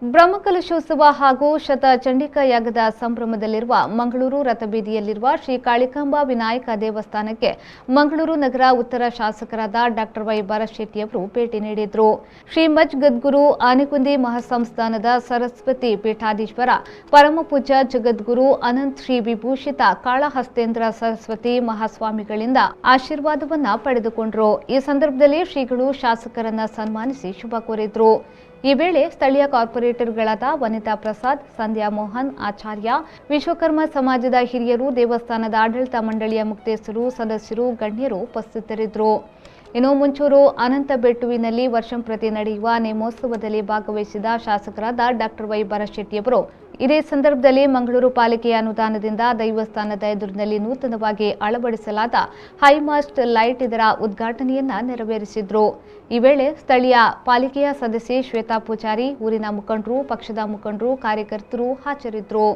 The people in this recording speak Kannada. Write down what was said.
ಬ್ರಹ್ಮಕಲಶೋತ್ಸವ ಹಾಗೂ ಶತ ಚಂಡಿಕಾ ಯಾಗದ ಸಂಭ್ರಮದಲ್ಲಿರುವ ಮಂಗಳೂರು ರಥಬೀದಿಯಲ್ಲಿರುವ ಶ್ರೀ ಕಾಳಿಕಾಂಬಾ ವಿನಾಯಕ ದೇವಸ್ಥಾನಕ್ಕೆ ಮಂಗಳೂರು ನಗರ ಉತ್ತರ ಶಾಸಕರಾದ ಡಾಕ್ಟರ್ ವೈ ಬಾರಶೆಟ್ಟಿಯವರು ಭೇಟಿ ನೀಡಿದರು. ಶ್ರೀ ಮಜ್ ಗದ್ಗುರು ಆನೆಗುಂದಿ ಮಹಾಸಂಸ್ಥಾನದ ಸರಸ್ವತಿ ಪೀಠಾಧೀಶ್ವರ ಪರಮಪೂಜ್ಯ ಜಗದ್ಗುರು ಅನಂತ್ ಶ್ರೀ ವಿಭೂಷಿತ ಕಾಳಹಸ್ತೇಂದ್ರ ಸರಸ್ವತಿ ಮಹಾಸ್ವಾಮಿಗಳಿಂದ ಆಶೀರ್ವಾದವನ್ನ ಪಡೆದುಕೊಂಡರು. ಈ ಸಂದರ್ಭದಲ್ಲಿ ಶ್ರೀಗಳು ಶಾಸಕರನ್ನ ಸನ್ಮಾನಿಸಿ ಶುಭ ಕೋರಿದರು. ಈ ವೇಳೆ ಸ್ಥಳೀಯ ಕಾರ್ಪೊರೇಟರ್ಗಳಾದ ವನಿತಾ ಪ್ರಸಾದ್, ಸಂಧ್ಯಾ ಮೋಹನ್ ಆಚಾರ್ಯ, ವಿಶ್ವಕರ್ಮ ಸಮಾಜದ ಹಿರಿಯರು, ದೇವಸ್ಥಾನದ ಆಡಳಿತ ಮಂಡಳಿಯ ಮುಕ್ತೇಸರು, ಸದಸ್ಯರು, ಗಣ್ಯರು ಉಪಸ್ಥಿತರಿದ್ದರು. ಇನ್ನು ಮುಂಚೂರು ಅನಂತಬೆಟ್ಟುವಿನಲ್ಲಿ ವರ್ಷಂಪ್ರತಿ ನಡೆಯುವ ನೇಮೋತ್ಸವದಲ್ಲಿ ಭಾಗವಹಿಸಿದ ಶಾಸಕರಾದ ಡಾಕ್ಟರ್ ವೈ ಬಾರಶೆಟ್ಟಿಯವರು ಇದೇ ಸಂದರ್ಭದಲ್ಲಿ ಮಂಗಳೂರು ಪಾಲಿಕೆಯ ಅನುದಾನದಿಂದ ದೈವಸ್ಥಾನದ ಎದುರಿನಲ್ಲಿ ನೂತನವಾಗಿ ಅಳವಡಿಸಲಾದ ಹೈಮಾಸ್ಟ್ ಲೈಟ್ ಇದರ ಉದ್ಘಾಟನೆಯನ್ನ ನೆರವೇರಿಸಿದ್ರು. ಈ ವೇಳೆ ಸ್ಥಳೀಯ ಪಾಲಿಕೆಯ ಸದಸ್ಯೆ ಶ್ವೇತಾ ಪೂಜಾರಿ, ಊರಿನ ಮುಖಂಡರು, ಪಕ್ಷದ ಮುಖಂಡರು, ಕಾರ್ಯಕರ್ತರು ಹಾಜರಿದ್ದರು.